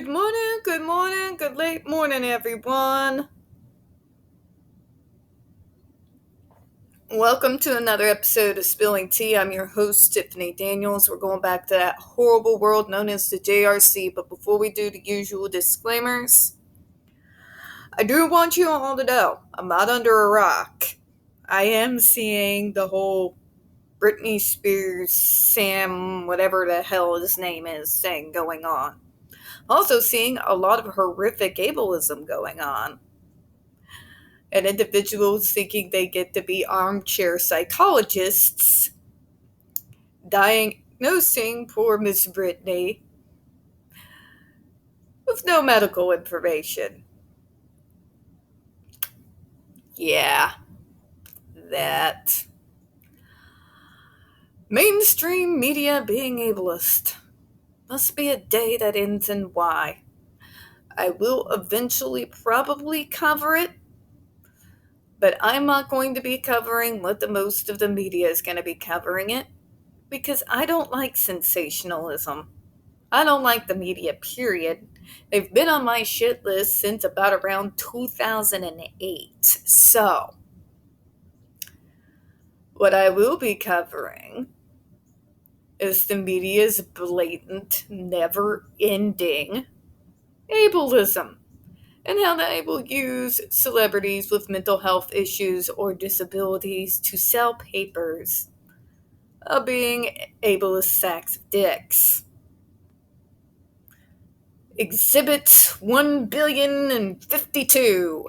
good late morning, everyone. Welcome to another episode of Spilling Tea. I'm your host, Tiffany Daniels. We're going back to that horrible world known as the JRC, but before we do the usual disclaimers, I do want you all to know I'm not under a rock. I am seeing the whole Britney Spears, Sam, whatever the hell his name is, thing going on. Also seeing a lot of horrific ableism going on. And individuals thinking they get to be armchair psychologists diagnosing poor Miss Brittany with no medical information. Yeah, that. Mainstream media being ableist. Must be a day that ends in Y. I will eventually probably cover it, but I'm not going to be covering what the most of the media is going to be covering it, because I don't like sensationalism. I don't like the media, period. They've been on my shit list since about around 2008. So, what I will be covering is the media's blatant, never-ending ableism, and how they will use celebrities with mental health issues or disabilities to sell papers of being ableist sacks of dicks. Exhibit 1,052,000,052.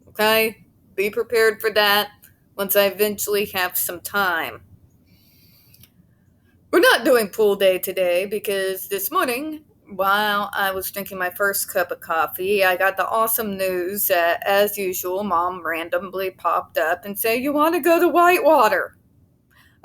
Okay? Be prepared for that once I eventually have some time. We're not doing pool day today because this morning, while I was drinking my first cup of coffee, I got the awesome news that, as usual, Mom randomly popped up and said, "You want to go to Whitewater?"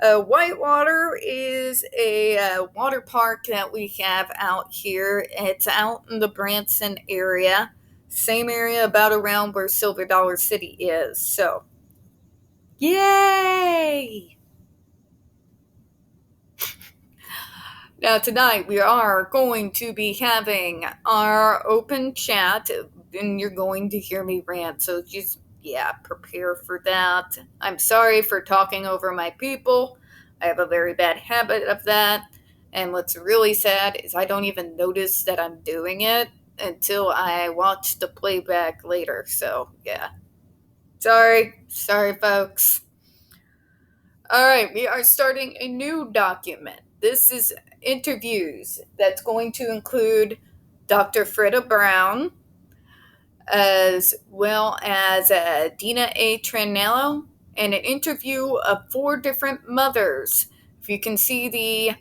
Whitewater is a water park that we have out here. It's out in the Branson area, same area about around where Silver Dollar City is. So, yay! Now, tonight we are going to be having our open chat, and you're going to hear me rant. So just, prepare for that. I'm sorry for talking over my people. I have a very bad habit of that. And what's really sad is I don't even notice that I'm doing it until I watch the playback later. So, yeah. Sorry, folks. All right, we are starting a new document. This is interviews that's going to include Dr. Freda Brown, as well as Dina A. Tranello, and an interview of 4 different mothers. If you can see the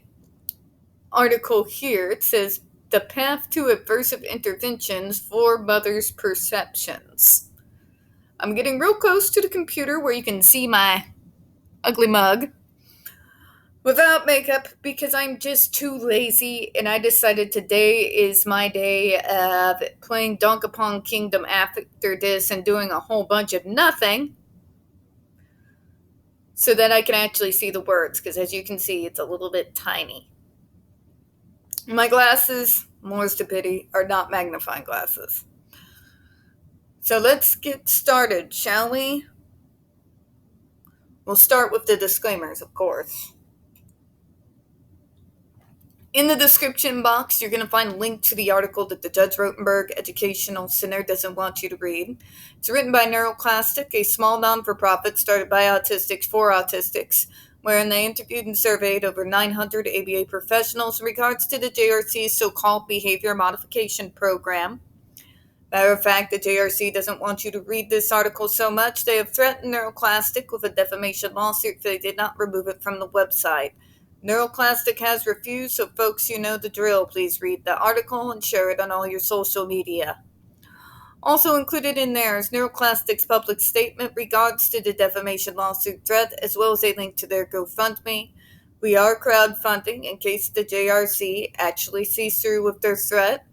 article here, it says The Path to Aversive Interventions for Mothers' Perceptions. I'm getting real close to the computer where you can see my ugly mug without makeup because I'm just too lazy, and I decided today is my day of playing Donkey Kong Kingdom after this and doing a whole bunch of nothing so that I can actually see the words, because as you can see, it's a little bit tiny. My glasses, more's to pity, are not magnifying glasses. So let's get started, shall we? We'll start with the disclaimers, of course. In the description box, you're going to find a link to the article that the Judge Rotenberg Educational Center doesn't want you to read. It's written by NeuroClastic, a small non-for-profit started by autistics for autistics, wherein they interviewed and surveyed over 900 ABA professionals in regards to the JRC's so-called behavior modification program. Matter of fact, the JRC doesn't want you to read this article so much, they have threatened NeuroClastic with a defamation lawsuit if they did not remove it from the website. NeuroClastic has refused, so folks, you know the drill. Please read the article and share it on all your social media. Also included in there is NeuroClastic's public statement regards to the defamation lawsuit threat, as well as a link to their GoFundMe. We are crowdfunding in case the JRC actually sees through with their threat.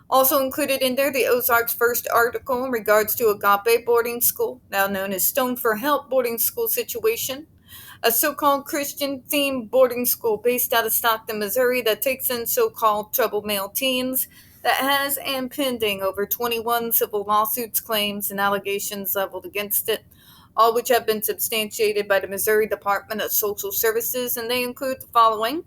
Also included in there, the Ozarks' first article in regards to Agape boarding school, now known as Stone for Help boarding school situation. A so-called Christian-themed boarding school based out of Stockton, Missouri that takes in so-called troubled male teens that has and pending over 21 civil lawsuits, claims, and allegations leveled against it, all which have been substantiated by the Missouri Department of Social Services, and they include the following: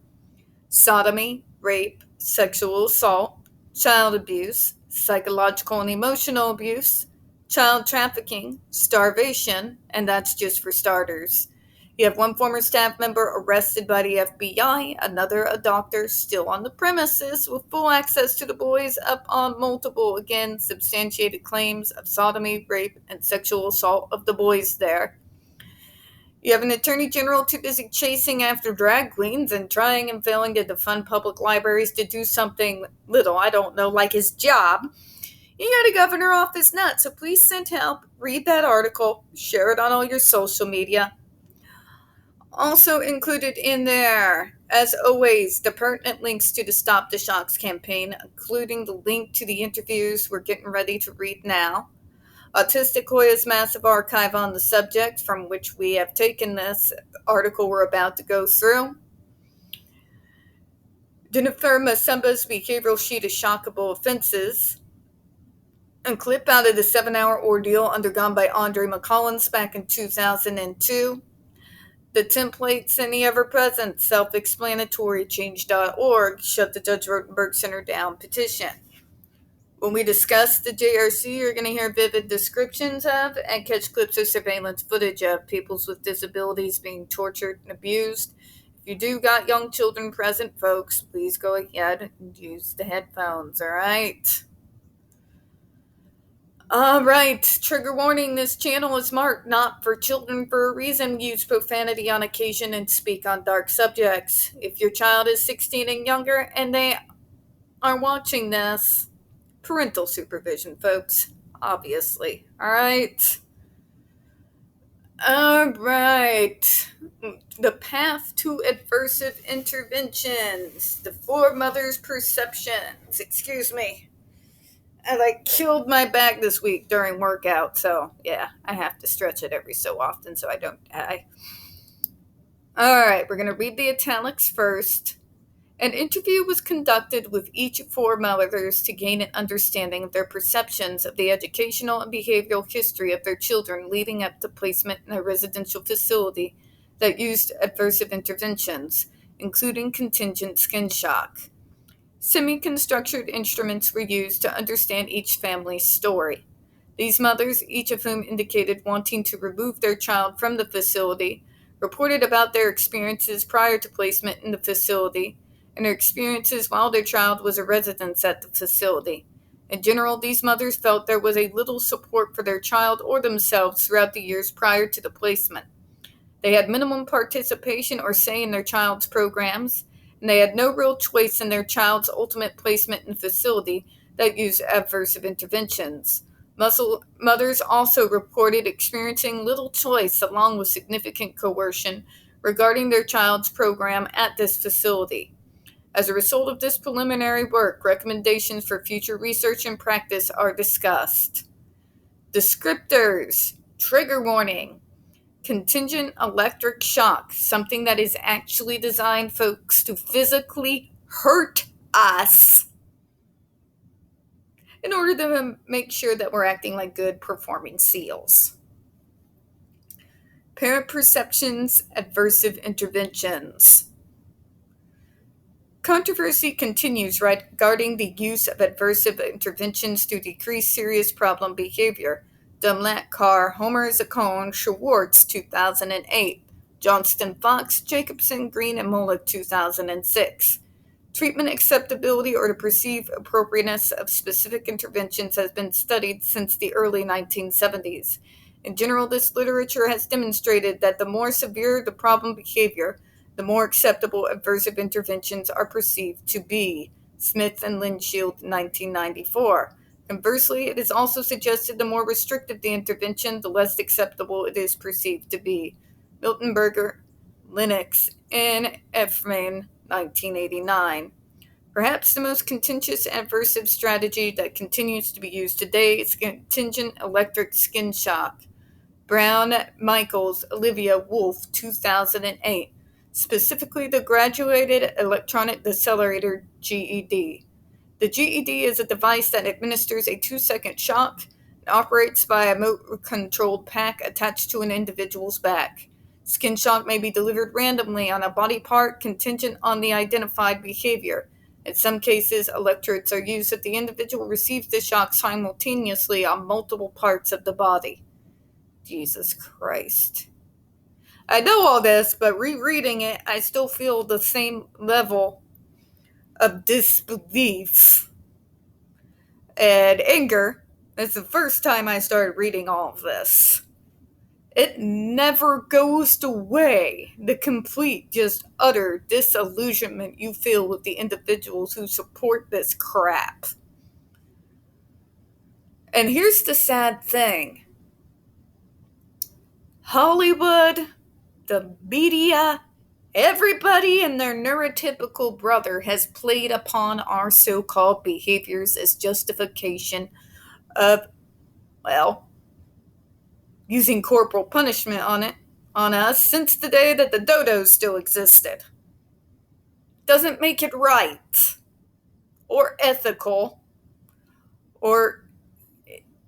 sodomy, rape, sexual assault, child abuse, psychological and emotional abuse, child trafficking, starvation, and that's just for starters. You have one former staff member arrested by the FBI, another a doctor still on the premises with full access to the boys, up on multiple, again, substantiated claims of sodomy, rape, and sexual assault of the boys there. You have an attorney general too busy chasing after drag queens and trying and failing to defund public libraries to do something little, I don't know, like his job. You got a governor off his nut, so please send help, read that article, share it on all your social media. Also included in there, as always, the pertinent links to the Stop the Shocks campaign, including the link to the interviews we're getting ready to read now. Autistic Hoya's massive archive on the subject, from which we have taken this article we're about to go through. Jennifer Masemba's behavioral sheet of shockable offenses. A clip out of the 7-hour ordeal undergone by Andre McCollins back in 2002. The templates and the ever-present self-explanatory change.org shut the Judge Rotenberg Center down petition. When we discuss the JRC, you're going to hear vivid descriptions of and catch clips of surveillance footage of peoples with disabilities being tortured and abused. If you do got young children present, folks, please go ahead and use the headphones, all right? All right, trigger warning, this channel is marked not for children for a reason. Use profanity on occasion and speak on dark subjects. If your child is 16 and younger and they are watching this, parental supervision, folks, obviously. All right. The path to adversive interventions. The four mothers' perceptions. Excuse me. I killed my back this week during workout, so yeah, I have to stretch it every so often so I don't die. All right, we're going to read the italics first. An interview was conducted with each four mothers to gain an understanding of their perceptions of the educational and behavioral history of their children leading up to placement in a residential facility that used aversive interventions, including contingent skin shock. Semi-constructed instruments were used to understand each family's story. These mothers, each of whom indicated wanting to remove their child from the facility, reported about their experiences prior to placement in the facility and their experiences while their child was a resident at the facility. In general, these mothers felt there was a little support for their child or themselves throughout the years prior to the placement. They had minimum participation or say in their child's programs, and they had no real choice in their child's ultimate placement in the facility that used aversive interventions. Mothers also reported experiencing little choice along with significant coercion regarding their child's program at this facility. As a result of this preliminary work, recommendations for future research and practice are discussed. Descriptors. Trigger warning. Contingent electric shock, something that is actually designed, folks, to physically hurt us in order to make sure that we're acting like good performing SEALs. Parent perceptions, aversive interventions. Controversy continues regarding the use of aversive interventions to decrease serious problem behavior. Dumlat, Carr, Homer Zacone, Schwartz, 2008. Johnston, Fox, Jacobson, Green, and Molick, 2006. Treatment acceptability or the perceived appropriateness of specific interventions has been studied since the early 1970s. In general, this literature has demonstrated that the more severe the problem behavior, the more acceptable aversive interventions are perceived to be. Smith and Linshield, 1994. Conversely, it is also suggested the more restrictive the intervention, the less acceptable it is perceived to be. Miltenberger, Lennox, and Efrain, 1989. Perhaps the most contentious aversive strategy that continues to be used today is contingent electric skin shock. Brown, Michaels, Olivia, Wolf, 2008. Specifically the Graduated Electronic Decelerator, GED. The GED is a device that administers a 2-second shock and operates by a motor-controlled pack attached to an individual's back. Skin shock may be delivered randomly on a body part contingent on the identified behavior. In some cases, electrodes are used so the individual receives the shock simultaneously on multiple parts of the body. Jesus Christ. I know all this, but rereading it, I still feel the same level of disbelief and anger. It's the first time I started reading all of this. It never goes away, the complete, just utter disillusionment you feel with the individuals who support this crap. And here's the sad thing. Hollywood, the media, everybody and their neurotypical brother has played upon our so-called behaviors as justification of, well, using corporal punishment on us since the day that the dodos still existed. Doesn't make it right or ethical, or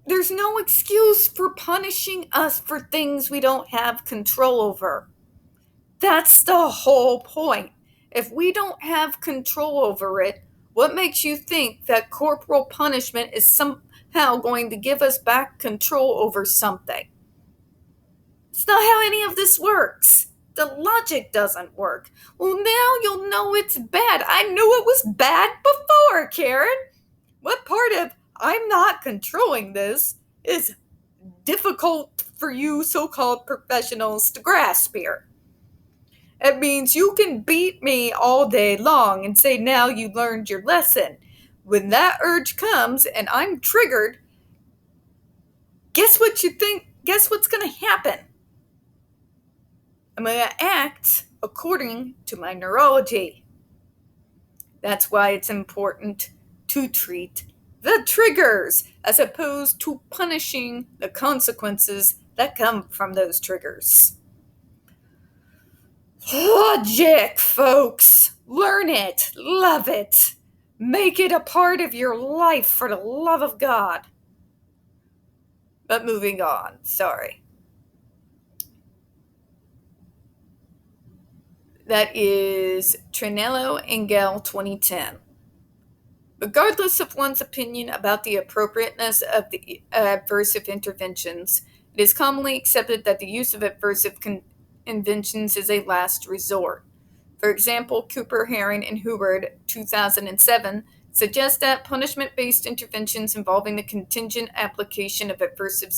there's no excuse for punishing us for things we don't have control over. That's the whole point. If we don't have control over it, what makes you think that corporal punishment is somehow going to give us back control over something? It's not how any of this works. The logic doesn't work. Well, now you'll know it's bad. I knew it was bad before, Karen. What part of I'm not controlling this is difficult for you so-called professionals to grasp here? It means you can beat me all day long and say now you learned your lesson. When that urge comes and I'm triggered, guess what you think? Guess what's going to happen? I'm going to act according to my neurology. That's why it's important to treat the triggers as opposed to punishing the consequences that come from those triggers. Logic, folks. Learn it. Love it. Make it a part of your life for the love of God. But moving on. Sorry. That is Trinello and Gell 2010. Regardless of one's opinion about the appropriateness of the aversive interventions, it is commonly accepted that the use of aversive interventions is a last resort. For example, Cooper, Herring, and Hubert, 2007, suggest that punishment-based interventions involving the contingent application of aversive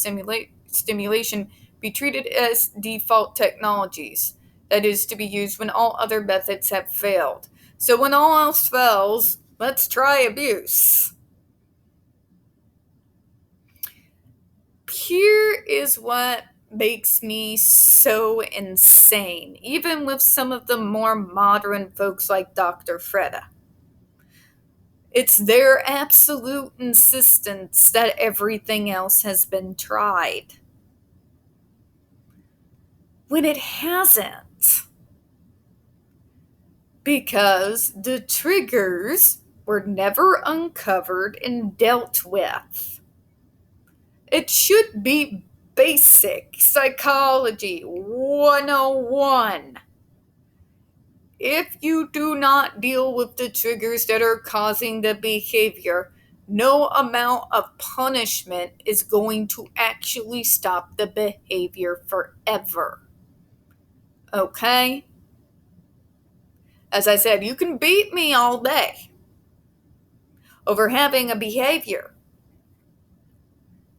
stimulation be treated as default technologies. That is to be used when all other methods have failed. So when all else fails, let's try abuse. Here is what makes me so insane, even with some of the more modern folks like Dr. Freda. It's their absolute insistence that everything else has been tried, when it hasn't. Because the triggers were never uncovered and dealt with. It should be basic psychology 101. If you do not deal with the triggers that are causing the behavior, no amount of punishment is going to actually stop the behavior forever. Okay? As I said, you can beat me all day over having a behavior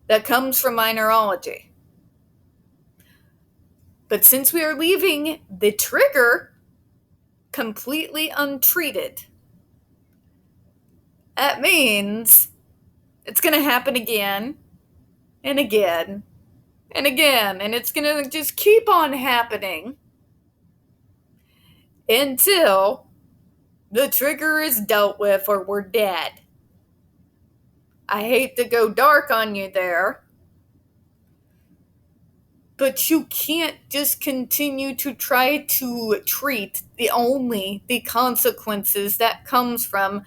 that comes from my neurology. But since we are leaving the trigger completely untreated, that means it's going to happen again and again and again. And it's going to just keep on happening until the trigger is dealt with or we're dead. I hate to go dark on you there, but you can't just continue to try to treat the consequences that comes from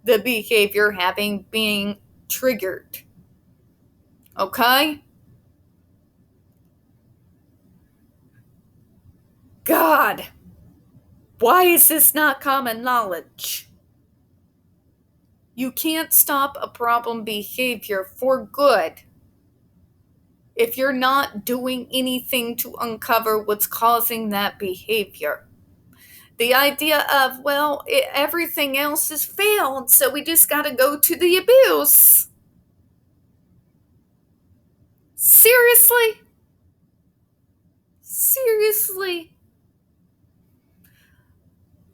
the behavior having being triggered. Okay? God, why is this not common knowledge? You can't stop a problem behavior for good if you're not doing anything to uncover what's causing that behavior. The idea of, well, everything else has failed, so we just got to go to the abuse. Seriously? Seriously?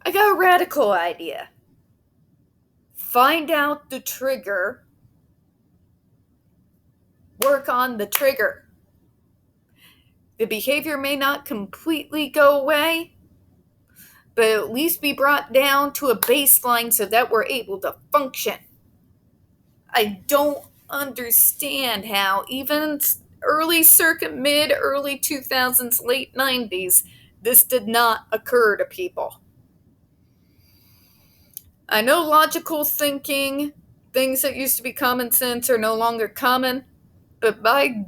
I got a radical idea. Find out the trigger. Work on the trigger. The behavior may not completely go away, but at least be brought down to a baseline so that we're able to function. I don't understand how even early early 2000s, late 90s, this did not occur to people. I know logical thinking, things that used to be common sense are no longer common, but by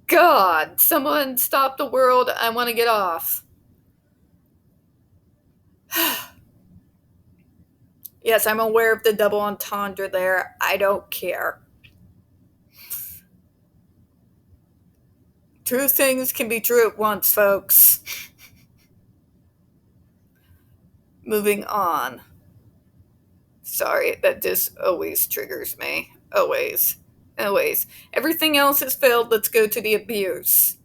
God, someone stop the world, I want to get off. Yes, I'm aware of the double entendre there. I don't care. Two things can be true at once, folks. Moving on. Sorry, that just always triggers me. Always. Always. Everything else has failed. Let's go to the abuse.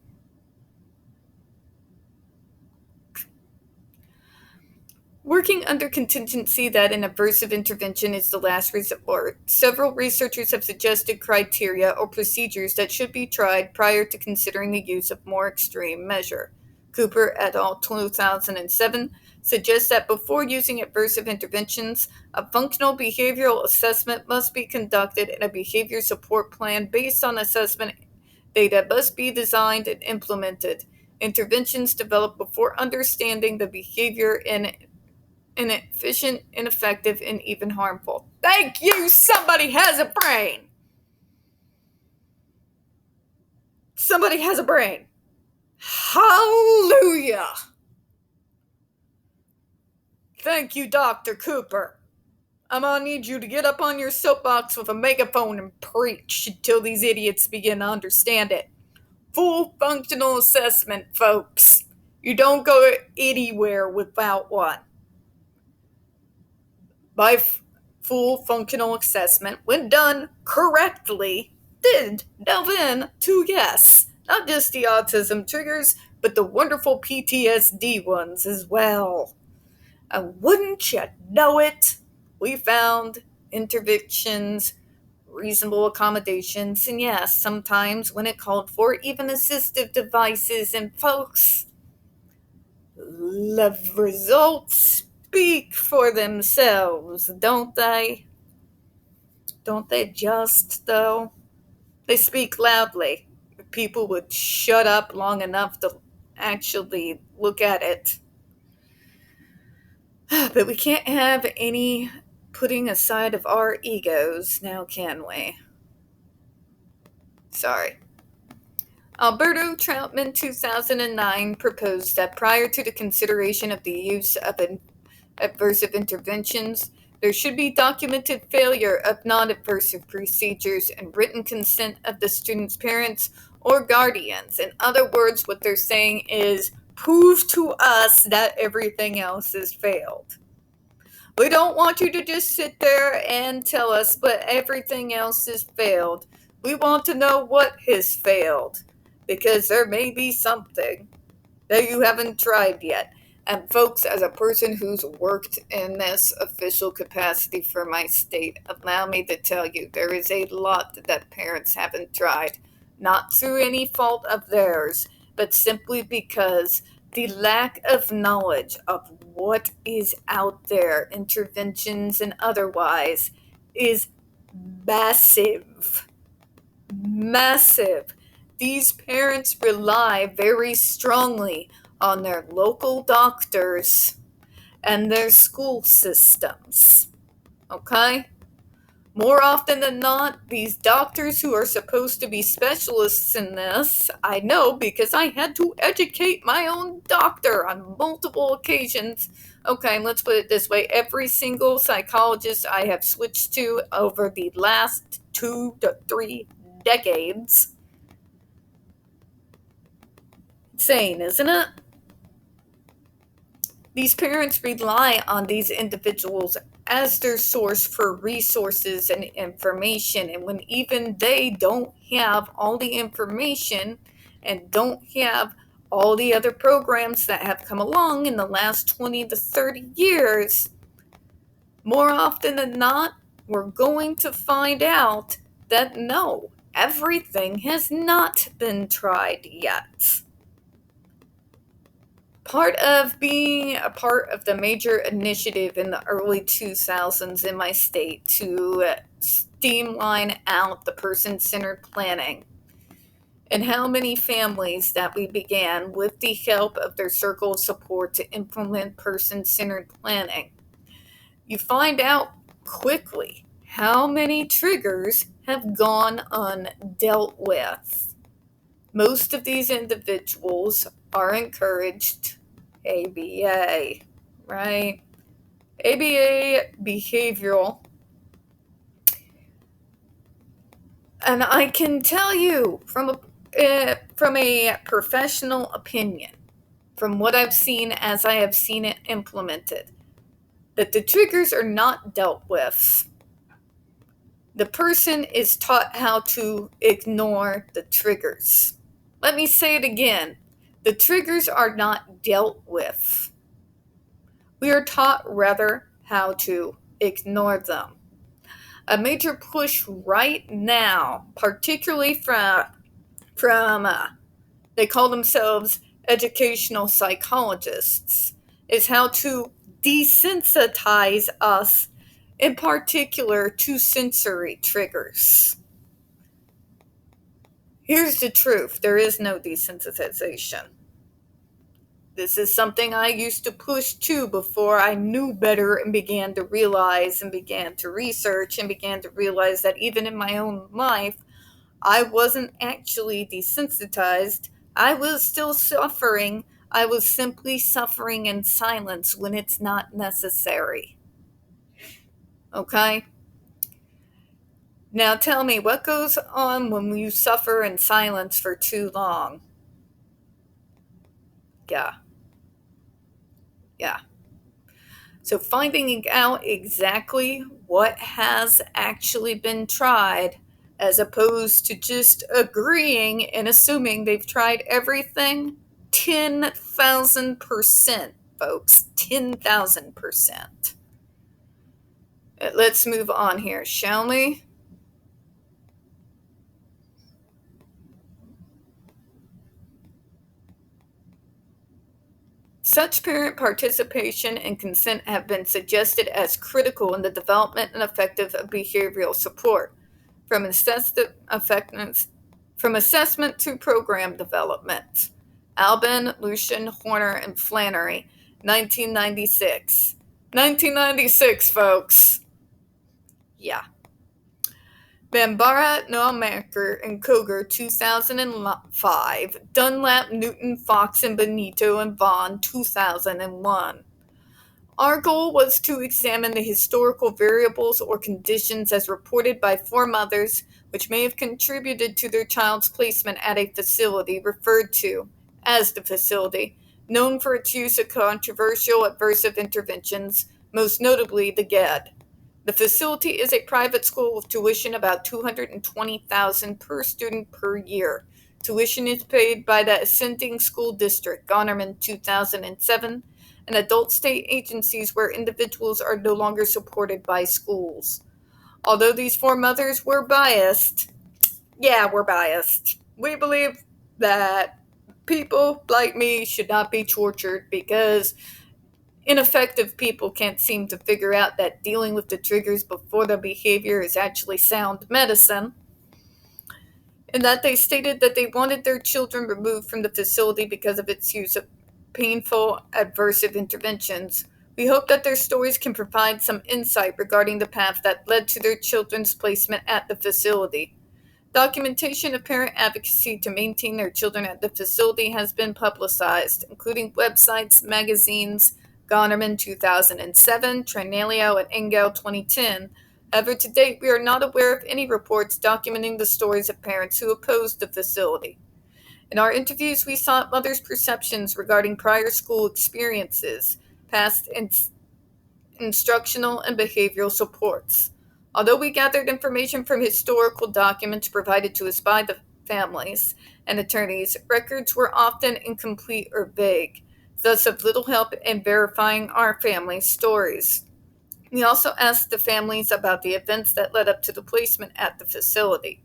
Working under contingency that an aversive intervention is the last resort, several researchers have suggested criteria or procedures that should be tried prior to considering the use of more extreme measure. Cooper et al. 2007 suggests that before using aversive interventions, a functional behavioral assessment must be conducted and a behavior support plan based on assessment data must be designed and implemented. Interventions developed before understanding the behavior inefficient, ineffective, and even harmful. Thank you! Somebody has a brain! Somebody has a brain! Hallelujah! Thank you, Dr. Cooper. I'm gonna need you to get up on your soapbox with a megaphone and preach until these idiots begin to understand it. Full functional assessment, folks. You don't go anywhere without one. By full functional assessment, when done correctly, did delve in to, yes, not just the autism triggers, but the wonderful PTSD ones as well. And wouldn't you know it, we found interventions, reasonable accommodations, and yes, sometimes when it called for, even assistive devices. And folks, the results speak for themselves, don't they? Don't they just, though? They speak loudly. If people would shut up long enough to actually look at it. But we can't have any putting aside of our egos, now can we? Sorry. Alberto Troutman, 2009, proposed that prior to the consideration of the use of aversive interventions, there should be documented failure of non-aversive procedures and written consent of the student's parents or guardians. In other words, what they're saying is, prove to us that everything else has failed. We don't want you to just sit there and tell us, but everything else has failed. We want to know what has failed, because there may be something that you haven't tried yet. And folks, as a person who's worked in this official capacity for my state, allow me to tell you, there is a lot that parents haven't tried. Not through any fault of theirs, but simply because the lack of knowledge of what is out there, interventions and otherwise, is massive. Massive. These parents rely very strongly on their local doctors and their school systems. Okay? More often than not, these doctors who are supposed to be specialists in this, I know because I had to educate my own doctor on multiple occasions. Okay, let's put it this way, every single psychologist I have switched to over the last 2 to 3 decades. Insane, isn't it? These parents rely on these individuals as their source for resources and information. And when even they don't have all the information and don't have all the other programs that have come along in the last 20 to 30 years, more often than not, we're going to find out that no, everything has not been tried yet. Part of being a part of the major initiative in the early 2000s in my state to streamline out the person-centered planning, and how many families that we began with the help of their circle of support to implement person-centered planning, you find out quickly how many triggers have gone undealt with. Most of these individuals are encouraged ABA, right? ABA behavioral. And I can tell you from a professional opinion, from what I've seen as I have seen it implemented, that the triggers are not dealt with. The person is taught how to ignore the triggers. Let me say it again. The triggers are not dealt with. We are taught rather how to ignore them. A major push right now, particularly from they call themselves educational psychologists, is how to desensitize us, in particular to sensory triggers. Here's the truth, there is no desensitization. This is something I used to push too before I knew better and began to realize and began to research and began to realize that even in my own life, I wasn't actually desensitized. I was still suffering. I was simply suffering in silence when it's not necessary. Okay? Now tell me, what goes on when you suffer in silence for too long? Yeah. Yeah. So finding out exactly what has actually been tried, as opposed to just agreeing and assuming they've tried everything, 10,000%, folks, 10,000%. Let's move on here, shall we? Such parent participation and consent have been suggested as critical in the development and effective of behavioral support, from assessment to program development. Albin, Lucian, Horner, and Flannery, 1996. 1996, folks. Yeah. Bambara, Naumaker, and Koger, 2005. Dunlap, Newton, Fox, and Benito and Vaughn, 2001. Our goal was to examine the historical variables or conditions as reported by four mothers which may have contributed to their child's placement at a facility referred to as the facility, known for its use of controversial aversive interventions, most notably the GED. The facility is a private school with tuition about $220,000 per student per year. Tuition is paid by the Ascending School District, Gonerman, 2007, and adult state agencies where individuals are no longer supported by schools. Although these four mothers were biased, we're biased. We believe that people like me should not be tortured because ineffective people can't seem to figure out that dealing with the triggers before the behavior is actually sound medicine. And that they stated that they wanted their children removed from the facility because of its use of painful aversive interventions, We hope that their stories can provide some insight regarding the path that led to their children's placement at the facility. Documentation of parent advocacy to maintain their children at the facility has been publicized, including websites, magazines, Gonerman 2007, Trinalio, and Engel 2010. However, to date, we are not aware of any reports documenting the stories of parents who opposed the facility. In our interviews, we sought mothers' perceptions regarding prior school experiences, past instructional and behavioral supports. Although we gathered information from historical documents provided to us by the families and attorneys, records were often incomplete or vague, thus of little help in verifying our families' stories. We also asked the families about the events that led up to the placement at the facility.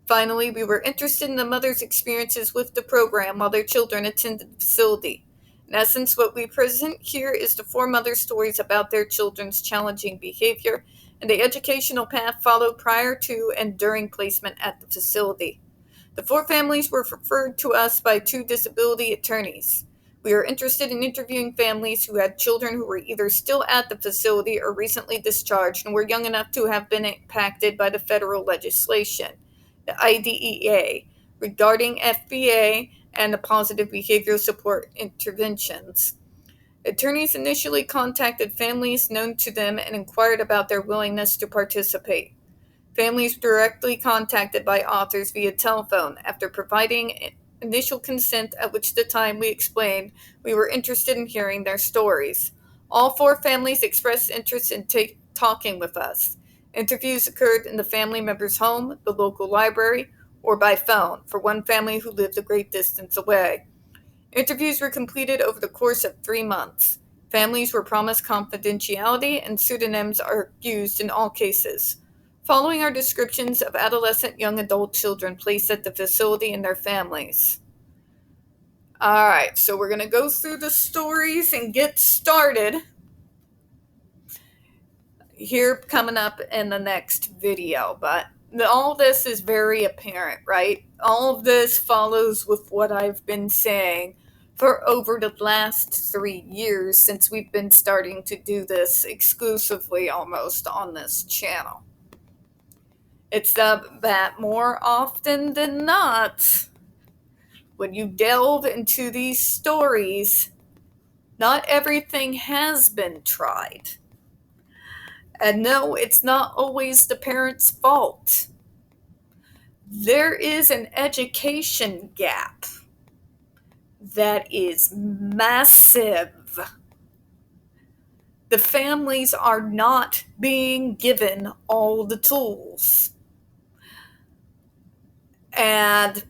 Finally, we were interested in the mothers' experiences with the program while their children attended the facility. In essence, what we present here is the 4 mothers' stories about their children's challenging behavior and the educational path followed prior to and during placement at the facility. The 4 families were referred to us by 2 disability attorneys. We are interested in interviewing families who had children who were either still at the facility or recently discharged and were young enough to have been impacted by the federal legislation, the IDEA, regarding FBA and the positive behavioral support interventions. Attorneys initially contacted families known to them and inquired about their willingness to participate. Families directly contacted by authors via telephone after providing initial consent, at which the time we explained we were interested in hearing their stories. All 4 families expressed interest in talking with us. Interviews occurred in the family member's home, the local library, or by phone for one family who lived a great distance away. Interviews were completed over the course of 3 months. Families were promised confidentiality and pseudonyms are used in all cases. Following our descriptions of adolescent young adult children placed at the facility and their families. Alright, so we're going to go through the stories and get started here coming up in the next video, but all this is very apparent, right? All of this follows with what I've been saying for over the last 3 years since we've been starting to do this exclusively almost on this channel. It's that more often than not, when you delve into these stories, not everything has been tried. And no, it's not always the parent's fault. There is an education gap that is massive. The families are not being given all the tools. And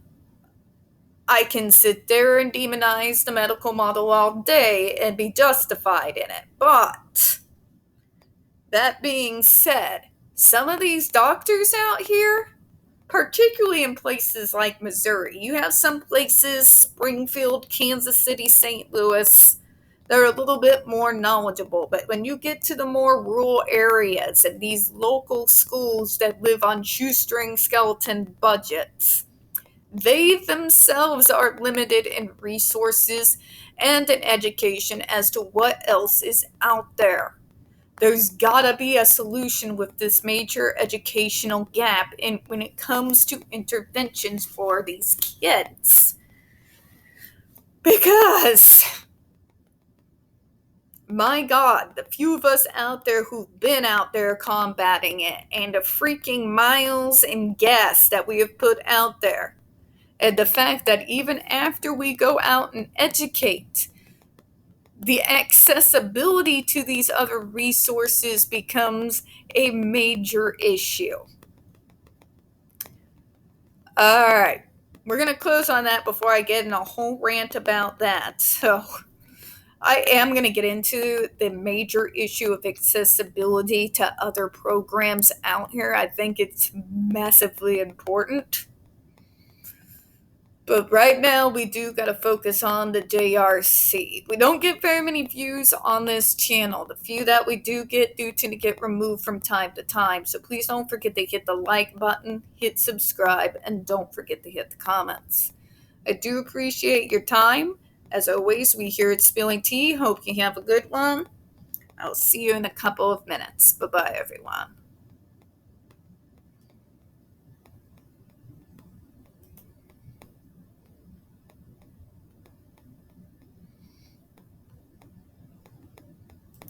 I can sit there and demonize the medical model all day and be justified in it. But that being said, some of these doctors out here, particularly in places like Missouri, you have some places, Springfield, Kansas City, St. Louis, they're a little bit more knowledgeable. But when you get to the more rural areas and these local schools that live on shoestring skeleton budgets, they themselves are limited in resources and in education as to what else is out there. There's gotta be a solution with this major educational gap when it comes to interventions for these kids. Because, my God, the few of us out there who've been out there combating it, and the freaking miles and gas that we have put out there, and the fact that even after we go out and educate, the accessibility to these other resources becomes a major issue. Alright, we're going to close on that before I get in a whole rant about that. So, I am going to get into the major issue of accessibility to other programs out here. I think it's massively important. But right now, we do got to focus on the JRC. We don't get very many views on this channel. The few that we do get do tend to get removed from time to time. So please don't forget to hit the like button, hit subscribe, and don't forget to hit the comments. I do appreciate your time. As always, we here at Spilling Tea hope you have a good one. I'll see you in a couple of minutes. Bye bye, everyone.